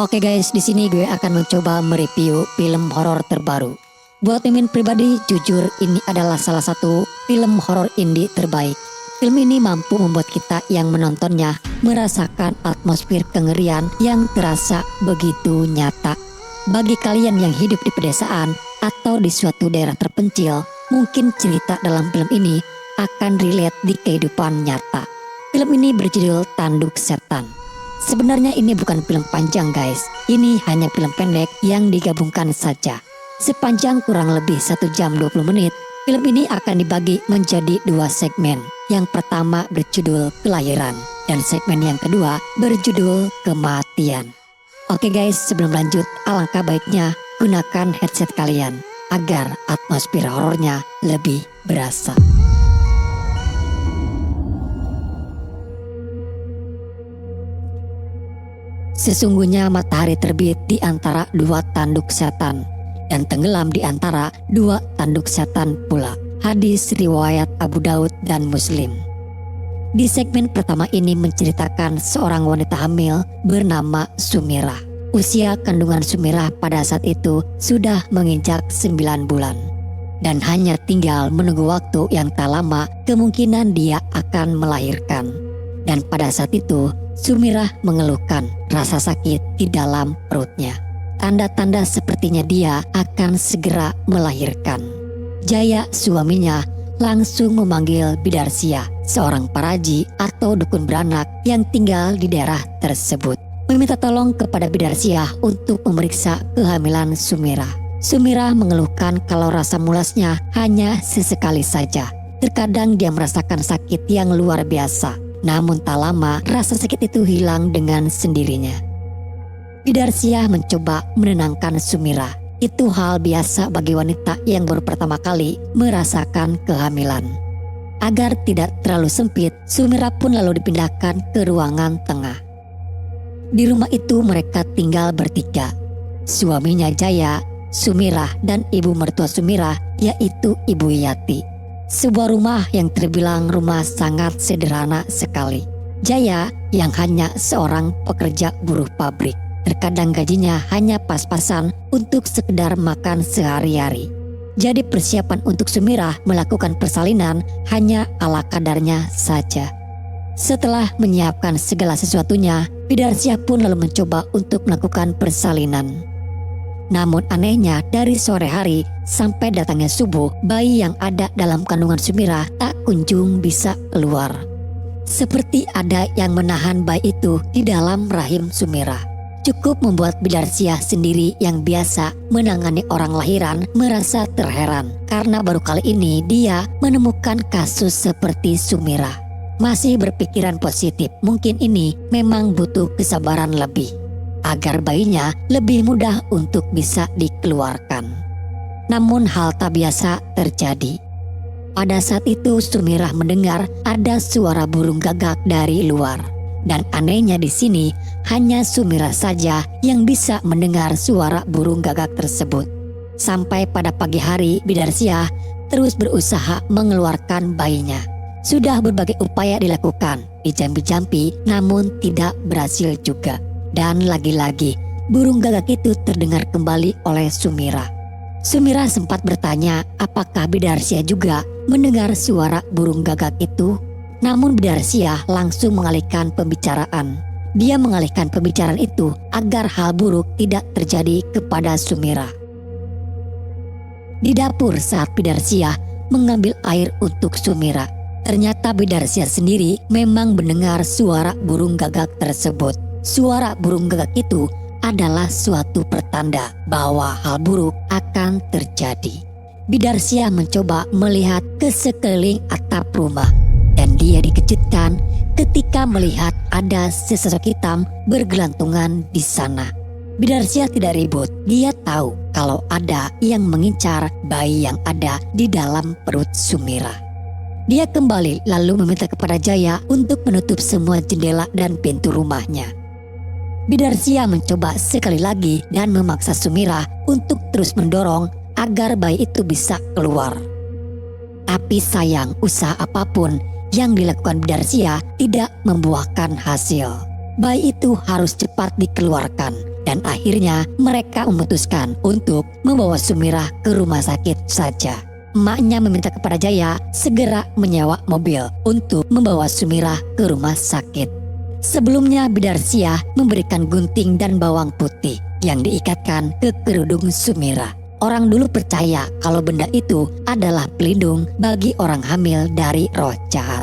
Oke guys, di sini gue akan mencoba mereview film horor terbaru. Buat Mimin pribadi, jujur ini adalah salah satu film horor indie terbaik. Film ini mampu membuat kita yang menontonnya merasakan atmosfer kengerian yang terasa begitu nyata. Bagi kalian yang hidup di pedesaan atau di suatu daerah terpencil, mungkin cerita dalam film ini akan relate di kehidupan nyata. Film ini berjudul Tanduk Setan. Sebenarnya ini bukan film panjang guys, ini hanya film pendek yang digabungkan saja. Sepanjang kurang lebih 1 jam 20 menit, film ini akan dibagi menjadi 2 segmen. Yang pertama berjudul Kelahiran, dan segmen yang kedua berjudul Kematian. Oke guys, sebelum lanjut, alangkah baiknya gunakan headset kalian agar atmosfer horornya lebih berasa. Sesungguhnya matahari terbit di antara 2 tanduk setan dan tenggelam di antara 2 tanduk setan pula. Hadis riwayat Abu Daud dan Muslim. Di segmen pertama ini menceritakan seorang wanita hamil bernama Sumirah. Usia kandungan Sumirah pada saat itu sudah menginjak 9 bulan. Dan hanya tinggal menunggu waktu yang tak lama kemungkinan dia akan melahirkan. Dan pada saat itu Sumirah mengeluhkan rasa sakit di dalam perutnya. Tanda-tanda sepertinya dia akan segera melahirkan. Jaya, suaminya, langsung memanggil Bidarsia, seorang paraji atau dukun beranak yang tinggal di daerah tersebut. Meminta tolong kepada Bidarsia untuk memeriksa kehamilan Sumirah. Sumirah mengeluhkan kalau rasa mulasnya hanya sesekali saja. Terkadang dia merasakan sakit yang luar biasa. Namun tak lama rasa sakit itu hilang dengan sendirinya. Bidarsia mencoba menenangkan Sumirah. Itu hal biasa bagi wanita yang baru pertama kali merasakan kehamilan. Agar tidak terlalu sempit, Sumirah pun lalu dipindahkan ke ruangan tengah. Di rumah itu mereka tinggal bertiga. Suaminya Jaya, Sumirah, dan ibu mertua Sumirah yaitu Ibu Yati. Sebuah rumah yang terbilang rumah sangat sederhana sekali. Jaya yang hanya seorang pekerja buruh pabrik. Terkadang gajinya hanya pas-pasan untuk sekedar makan sehari-hari. Jadi persiapan untuk Sumirah melakukan persalinan hanya ala kadarnya saja. Setelah menyiapkan segala sesuatunya, Bidarsia pun lalu mencoba untuk melakukan persalinan. Namun anehnya dari sore hari sampai datangnya subuh, bayi yang ada dalam kandungan Sumirah tak kunjung bisa keluar. Seperti ada yang menahan bayi itu di dalam rahim Sumirah. Cukup membuat Bidarsia sendiri yang biasa menangani orang lahiran merasa terheran. Karena baru kali ini dia menemukan kasus seperti Sumirah. Masih berpikiran positif, mungkin ini memang butuh kesabaran lebih agar bayinya lebih mudah untuk bisa dikeluarkan. Namun hal tak biasa terjadi. Pada saat itu Sumirah mendengar ada suara burung gagak dari luar. Dan anehnya di sini hanya Sumirah saja yang bisa mendengar suara burung gagak tersebut. Sampai pada pagi hari Bidarsia terus berusaha mengeluarkan bayinya. Sudah berbagai upaya dilakukan, dijampi-jampi namun tidak berhasil juga. Dan lagi-lagi burung gagak itu terdengar kembali oleh Sumirah. Sumirah sempat bertanya apakah Bidarsia juga mendengar suara burung gagak itu. Namun Bidarsia langsung mengalihkan pembicaraan. Dia mengalihkan pembicaraan itu agar hal buruk tidak terjadi kepada Sumirah. Di dapur saat Bidarsia mengambil air untuk Sumirah, ternyata Bidarsia sendiri memang mendengar suara burung gagak tersebut. Suara burung gagak itu adalah suatu pertanda bahwa hal buruk akan terjadi. Bidarsia mencoba melihat ke sekeliling atap rumah dan dia dikejutkan ketika melihat ada sesosok hitam bergelantungan di sana. Bidarsia tidak ribut, dia tahu kalau ada yang mengincar bayi yang ada di dalam perut Sumirah. Dia kembali lalu meminta kepada Jaya untuk menutup semua jendela dan pintu rumahnya. Bidarsia mencoba sekali lagi dan memaksa Sumirah untuk terus mendorong agar bayi itu bisa keluar. Tapi sayang, usaha apapun yang dilakukan Bidarsia tidak membuahkan hasil. Bayi itu harus cepat dikeluarkan Dan akhirnya mereka memutuskan untuk membawa Sumirah ke rumah sakit saja. Emaknya meminta kepada Jaya segera menyewa mobil untuk membawa Sumirah ke rumah sakit. Sebelumnya Bidarsyah memberikan gunting dan bawang putih yang diikatkan ke kerudung Sumirah. Orang dulu percaya kalau benda itu adalah pelindung bagi orang hamil dari roh jahat.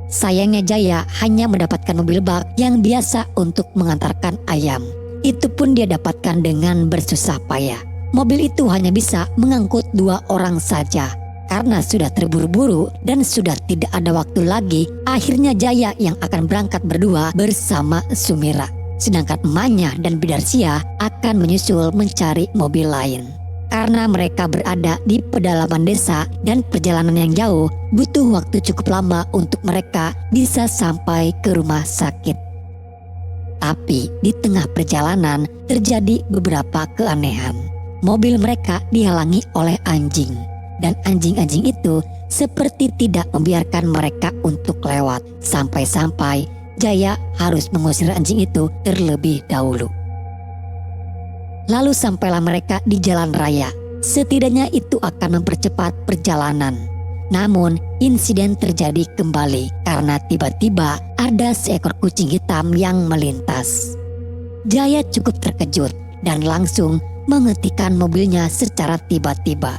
Sayangnya Jaya hanya mendapatkan mobil bak yang biasa untuk mengantarkan ayam. Itu pun dia dapatkan dengan bersusah payah. Mobil itu hanya bisa mengangkut 2 orang saja. Karena sudah terburu-buru dan sudah tidak ada waktu lagi, akhirnya Jaya yang akan berangkat berdua bersama Sumirah. Sedangkan emaknya dan Bidarsyah akan menyusul mencari mobil lain. Karena mereka berada di pedalaman desa dan perjalanan yang jauh, butuh waktu cukup lama untuk mereka bisa sampai ke rumah sakit. Tapi di tengah perjalanan terjadi beberapa keanehan. Mobil mereka dihalangi oleh anjing. Dan anjing-anjing itu seperti tidak membiarkan mereka untuk lewat. Sampai-sampai Jaya harus mengusir anjing itu terlebih dahulu. Lalu sampailah mereka di jalan raya. Setidaknya itu akan mempercepat perjalanan. Namun insiden terjadi kembali karena tiba-tiba ada seekor kucing hitam yang melintas. Jaya cukup terkejut dan langsung menghentikan mobilnya secara tiba-tiba.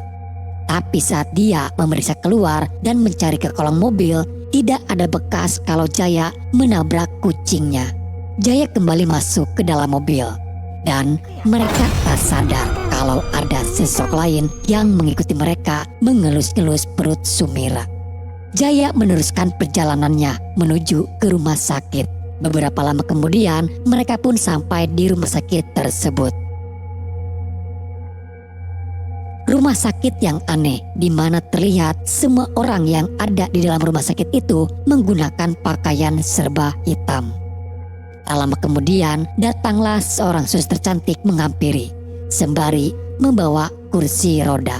Tapi saat dia memeriksa keluar dan mencari ke kolong mobil, tidak ada bekas kalau Jaya menabrak kucingnya. Jaya kembali masuk ke dalam mobil. Dan mereka tak sadar kalau ada sosok lain yang mengikuti mereka mengelus-elus perut Sumirah. Jaya meneruskan perjalanannya menuju ke rumah sakit. Beberapa lama kemudian mereka pun sampai di rumah sakit tersebut. Rumah sakit yang aneh di mana terlihat semua orang yang ada di dalam rumah sakit itu menggunakan pakaian serba hitam. Tak lama kemudian datanglah seorang suster cantik menghampiri sembari membawa kursi roda.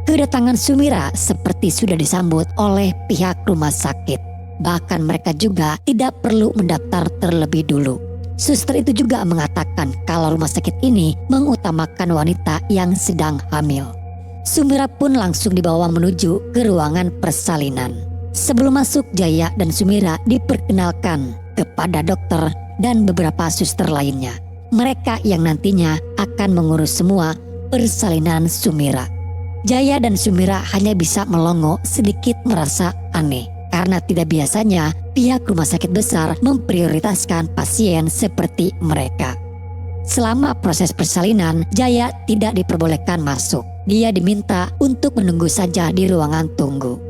Kedatangan Sumirah seperti sudah disambut oleh pihak rumah sakit. Bahkan mereka juga tidak perlu mendaftar terlebih dulu. Suster itu juga mengatakan kalau rumah sakit ini mengutamakan wanita yang sedang hamil. Sumirah pun langsung dibawa menuju ke ruangan persalinan. Sebelum masuk, Jaya dan Sumirah diperkenalkan kepada dokter dan beberapa suster lainnya. Mereka yang nantinya akan mengurus semua persalinan Sumirah. Jaya dan Sumirah hanya bisa melongo sedikit merasa aneh. Karena tidak biasanya pihak rumah sakit besar memprioritaskan pasien seperti mereka. Selama proses persalinan, Jaya tidak diperbolehkan masuk. Dia diminta untuk menunggu saja di ruangan tunggu.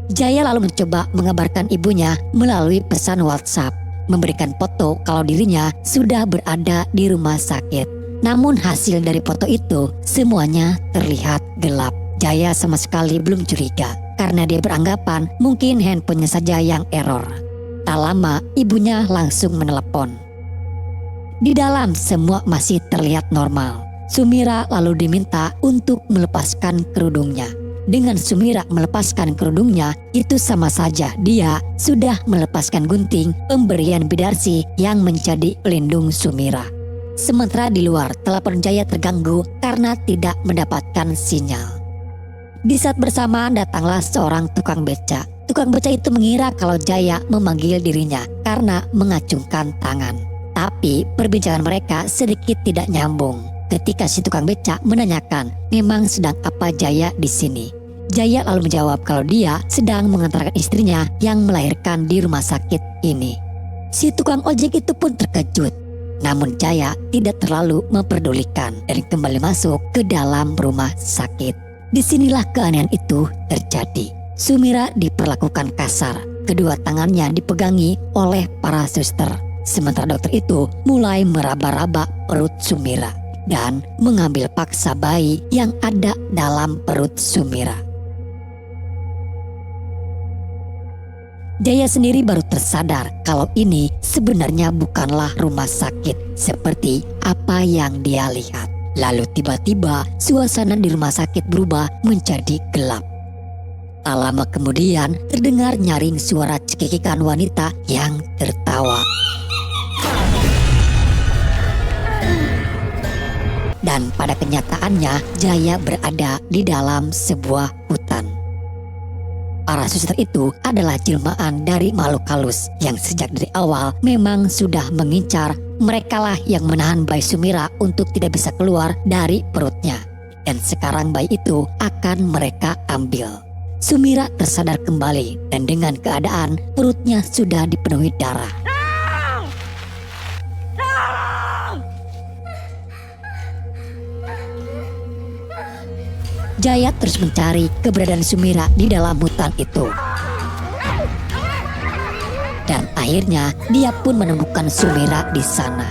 Jaya lalu mencoba mengabarkan ibunya melalui pesan WhatsApp, memberikan foto kalau dirinya sudah berada di rumah sakit. Namun hasil dari foto itu semuanya terlihat gelap. Jaya sama sekali belum curiga karena dia beranggapan mungkin handphonenya saja yang error. Tak lama ibunya langsung menelepon. Di dalam semua masih terlihat normal. Sumirah lalu diminta untuk melepaskan kerudungnya. Dengan Sumirah melepaskan kerudungnya, itu sama saja dia sudah melepaskan gunting pemberian Bidarsih yang menjadi pelindung Sumirah. Sementara di luar, telepon Jaya terganggu karena tidak mendapatkan sinyal. Di saat bersamaan datanglah seorang tukang beca. Tukang beca itu mengira kalau Jaya memanggil dirinya karena mengacungkan tangan. Tapi perbincangan mereka sedikit tidak nyambung. Ketika si tukang beca menanyakan memang sedang apa Jaya di sini. Jaya lalu menjawab kalau dia sedang mengantarkan istrinya yang melahirkan di rumah sakit ini. Si tukang ojek itu pun terkejut. Namun Jaya tidak terlalu memperdulikan dan kembali masuk ke dalam rumah sakit. Disinilah keanehan itu terjadi. Sumirah diperlakukan kasar. Kedua tangannya dipegangi oleh para suster. Sementara dokter itu mulai meraba-raba perut Sumirah dan mengambil paksa bayi yang ada dalam perut Sumirah. Jaya sendiri baru tersadar kalau ini sebenarnya bukanlah rumah sakit seperti apa yang dia lihat. Lalu tiba-tiba suasana di rumah sakit berubah menjadi gelap. Tak lama kemudian terdengar nyaring suara cekikikan wanita yang tertawa. Dan pada kenyataannya Jaya berada di dalam sebuah hutan. Para suster itu adalah jelmaan dari makhluk halus yang sejak dari awal memang sudah mengincar. Merekalah yang menahan bayi Sumira untuk tidak bisa keluar dari perutnya. Dan sekarang bayi itu akan mereka ambil. Sumira tersadar kembali dan dengan keadaan perutnya sudah dipenuhi darah. Jaya terus mencari keberadaan Sumira di dalam hutan itu. Dan akhirnya dia pun menemukan Sumira di sana.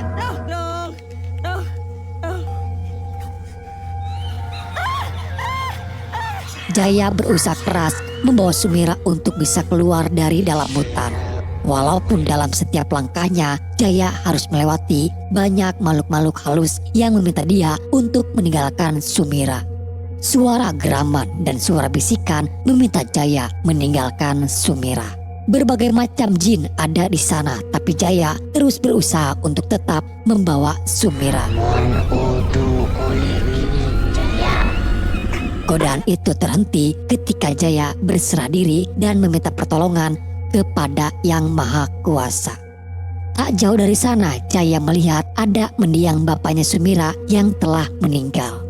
Jaya berusaha keras membawa Sumira untuk bisa keluar dari dalam hutan. Walaupun dalam setiap langkahnya Jaya harus melewati banyak makhluk-makhluk halus yang meminta dia untuk meninggalkan Sumira. Suara geraman dan suara bisikan meminta Jaya meninggalkan Sumira. Berbagai macam jin ada di sana, tapi Jaya terus berusaha untuk tetap membawa Sumira. Godaan itu terhenti ketika Jaya berserah diri dan meminta pertolongan kepada Yang Maha Kuasa. Tak jauh dari sana, Jaya melihat ada mendiang bapaknya Sumira yang telah meninggal.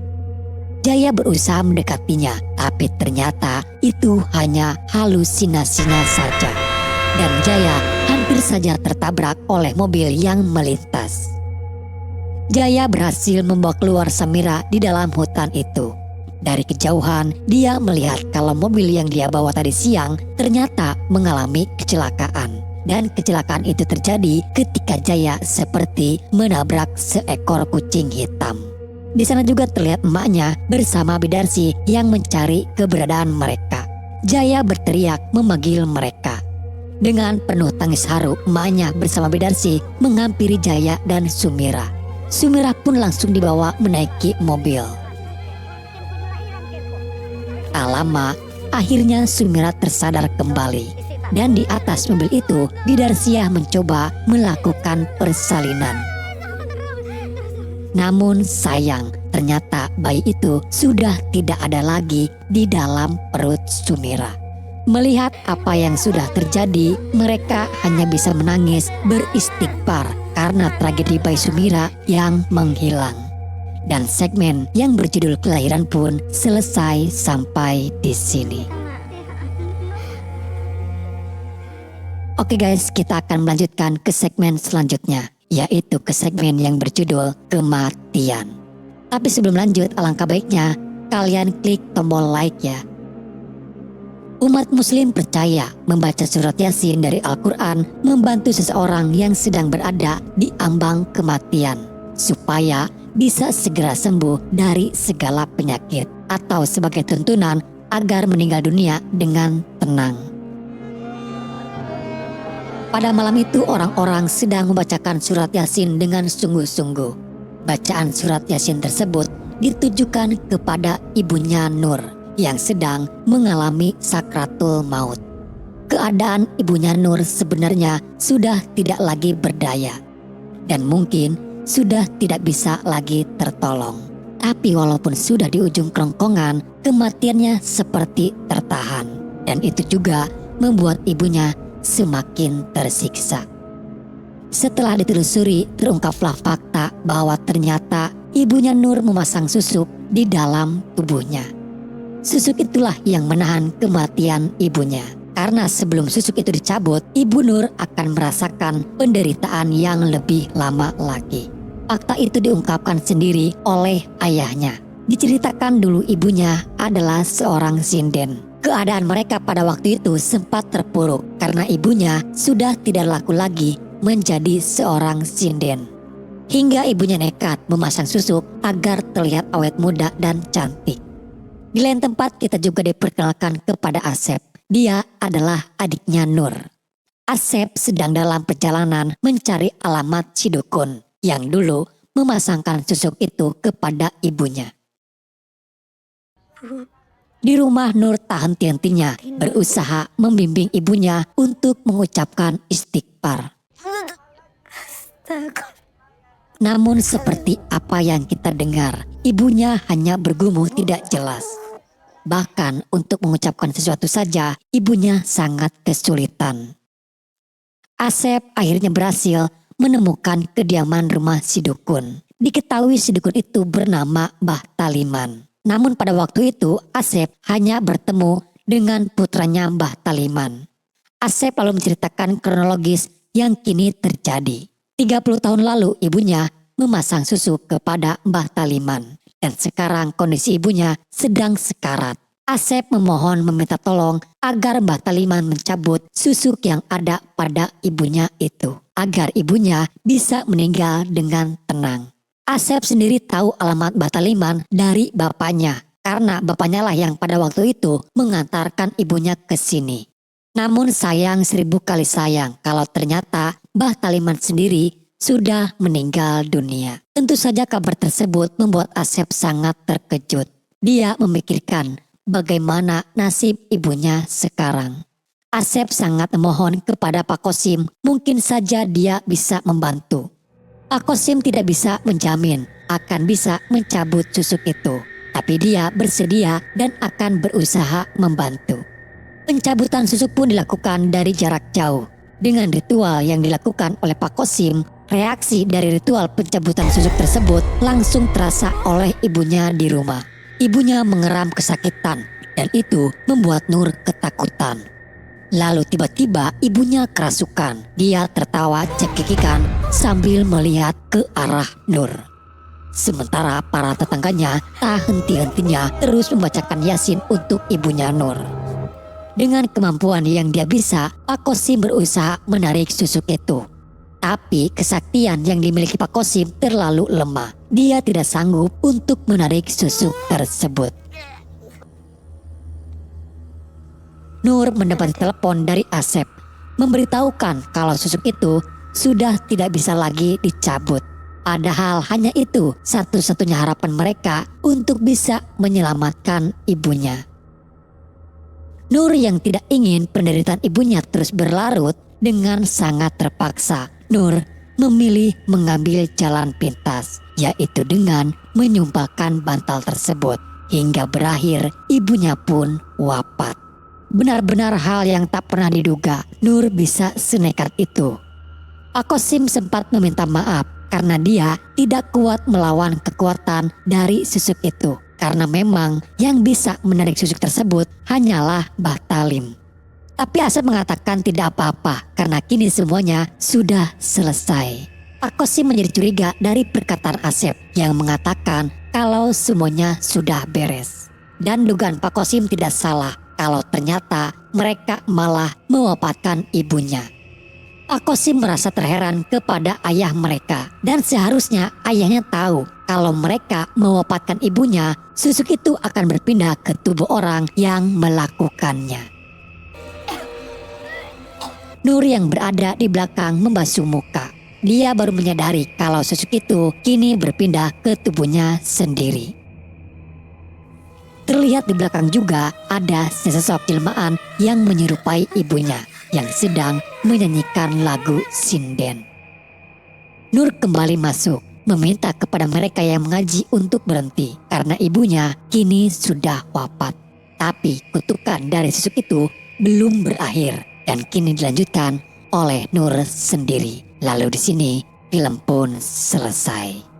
Jaya berusaha mendekatinya, tapi ternyata itu hanya halusinasinya saja. Dan Jaya hampir saja tertabrak oleh mobil yang melintas. Jaya berhasil membawa keluar Sumira di dalam hutan itu. Dari kejauhan, dia melihat kalau mobil yang dia bawa tadi siang ternyata mengalami kecelakaan. Dan kecelakaan itu terjadi ketika Jaya seperti menabrak seekor kucing hitam. Di sana juga terlihat emaknya bersama Bidarsi yang mencari keberadaan mereka. Jaya berteriak memanggil mereka. Dengan penuh tangis haru, emaknya bersama Bidarsi menghampiri Jaya dan Sumira. Sumira pun langsung dibawa menaiki mobil. Tak lama, akhirnya Sumira tersadar kembali. Dan di atas mobil itu, Bidarsiah mencoba melakukan persalinan. Namun sayang, ternyata bayi itu sudah tidak ada lagi di dalam perut Sumira. Melihat apa yang sudah terjadi, mereka hanya bisa menangis beristighfar karena tragedi bayi Sumira yang menghilang. Dan segmen yang berjudul Kelahiran pun selesai sampai di sini. Oke guys, kita akan melanjutkan ke segmen selanjutnya, yaitu ke segmen yang berjudul Kematian. Tapi sebelum lanjut, alangkah baiknya kalian klik tombol like ya. Umat muslim percaya membaca surat Yasin dari Al-Quran membantu seseorang yang sedang berada di ambang kematian, supaya bisa segera sembuh dari segala penyakit, atau sebagai tuntunan agar meninggal dunia dengan tenang. Pada malam itu orang-orang sedang membacakan surat Yasin dengan sungguh-sungguh. Bacaan surat Yasin tersebut ditujukan kepada ibunya Nur yang sedang mengalami sakratul maut. Keadaan ibunya Nur sebenarnya sudah tidak lagi berdaya dan mungkin sudah tidak bisa lagi tertolong. Tapi walaupun sudah di ujung kerongkongan, kematiannya seperti tertahan. Dan itu juga membuat ibunya semakin tersiksa. Setelah ditelusuri, terungkaplah fakta bahwa ternyata ibunya Nur memasang susuk di dalam tubuhnya. Susuk itulah yang menahan kematian ibunya. Karena sebelum susuk itu dicabut, Ibu Nur akan merasakan penderitaan yang lebih lama lagi. Fakta itu diungkapkan sendiri oleh ayahnya. Diceritakan dulu ibunya adalah seorang sinden. Keadaan mereka pada waktu itu sempat terpuruk karena ibunya sudah tidak laku lagi menjadi seorang sinden. Hingga ibunya nekat memasang susuk agar terlihat awet muda dan cantik. Di lain tempat kita juga diperkenalkan kepada Asep. Dia adalah adiknya Nur. Asep sedang dalam perjalanan mencari alamat si dukun yang dulu memasangkan susuk itu kepada ibunya. Di rumah Nur tak henti-hentinya berusaha membimbing ibunya untuk mengucapkan istighfar. Namun seperti apa yang kita dengar, ibunya hanya bergumul tidak jelas. Bahkan untuk mengucapkan sesuatu saja, ibunya sangat kesulitan. Asep akhirnya berhasil menemukan kediaman rumah si dukun. Diketahui si dukun itu bernama Mbah Taliman. Namun pada waktu itu Asep hanya bertemu dengan putranya Mbah Taliman. Asep lalu menceritakan kronologis yang kini terjadi. 30 tahun lalu ibunya memasang susu kepada Mbah Taliman. Dan sekarang kondisi ibunya sedang sekarat. Asep memohon meminta tolong agar Mbah Taliman mencabut susu yang ada pada ibunya itu. Agar ibunya bisa meninggal dengan tenang. Asep sendiri tahu alamat Mbah Taliman dari bapaknya. Karena bapaknya lah yang pada waktu itu mengantarkan ibunya ke sini. Namun sayang 1000 kali sayang kalau ternyata Mbah Taliman sendiri sudah meninggal dunia. Tentu saja kabar tersebut membuat Asep sangat terkejut. Dia memikirkan bagaimana nasib ibunya sekarang. Asep sangat memohon kepada Pak Kosim, mungkin saja dia bisa membantu. Pak Kosim tidak bisa menjamin akan bisa mencabut susuk itu. Tapi dia bersedia dan akan berusaha membantu. Pencabutan susuk pun dilakukan dari jarak jauh. Dengan ritual yang dilakukan oleh Pak Kosim, reaksi dari ritual pencabutan susuk tersebut langsung terasa oleh ibunya di rumah. Ibunya mengeram kesakitan dan itu membuat Nur ketakutan. Lalu tiba-tiba ibunya kerasukan. Dia tertawa cekikikan sambil melihat ke arah Nur. Sementara para tetangganya tak henti-hentinya terus membacakan Yasin untuk ibunya Nur. Dengan kemampuan yang dia bisa, Pak Kosim berusaha menarik susuk itu. Tapi kesaktian yang dimiliki Pak Kosim terlalu lemah. Dia tidak sanggup untuk menarik susuk tersebut. Nur mendapat telepon dari Asep, memberitahukan kalau susuk itu sudah tidak bisa lagi dicabut. Padahal hanya itu satu-satunya harapan mereka untuk bisa menyelamatkan ibunya. Nur yang tidak ingin penderitaan ibunya terus berlarut dengan sangat terpaksa. Nur memilih mengambil jalan pintas, yaitu dengan menyumbangkan bantal tersebut. Hingga berakhir ibunya pun wafat. Benar-benar hal yang tak pernah diduga Nur bisa senekat itu. Pak Kosim sempat meminta maaf karena dia tidak kuat melawan kekuatan dari susuk itu. Karena memang yang bisa menarik susuk tersebut hanyalah Mbah Talim. Tapi Asep mengatakan tidak apa-apa karena kini semuanya sudah selesai. Pak Kosim menjadi curiga dari perkataan Asep yang mengatakan kalau semuanya sudah beres. Dan dugaan Pak Kosim tidak salah kalau ternyata mereka malah mewafatkan ibunya. Pak Kosim merasa terheran kepada ayah mereka dan seharusnya ayahnya tahu kalau mereka mewafatkan ibunya, susuk itu akan berpindah ke tubuh orang yang melakukannya. Nur yang berada di belakang membasuh muka. Dia baru menyadari kalau susuk itu kini berpindah ke tubuhnya sendiri. Terlihat di belakang juga ada sesosok jelmaan yang menyerupai ibunya yang sedang menyanyikan lagu sinden. Nur kembali masuk, meminta kepada mereka yang mengaji untuk berhenti karena ibunya kini sudah wafat. Tapi kutukan dari susuk itu belum berakhir dan kini dilanjutkan oleh Nur sendiri. Lalu di sini film pun selesai.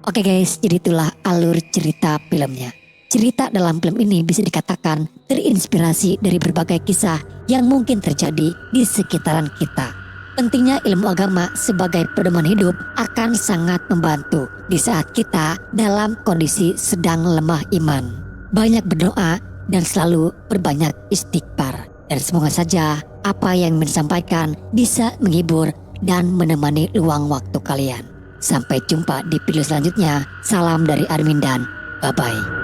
Oke guys, jadi itulah alur cerita filmnya. Cerita dalam film ini bisa dikatakan terinspirasi dari berbagai kisah yang mungkin terjadi di sekitaran kita. Pentingnya ilmu agama sebagai pedoman hidup akan sangat membantu di saat kita dalam kondisi sedang lemah iman. Banyak berdoa dan selalu berbanyak istighfar. Dan semoga saja apa yang disampaikan bisa menghibur dan menemani luang waktu kalian. Sampai jumpa di video selanjutnya. Salam dari Armin dan bye-bye.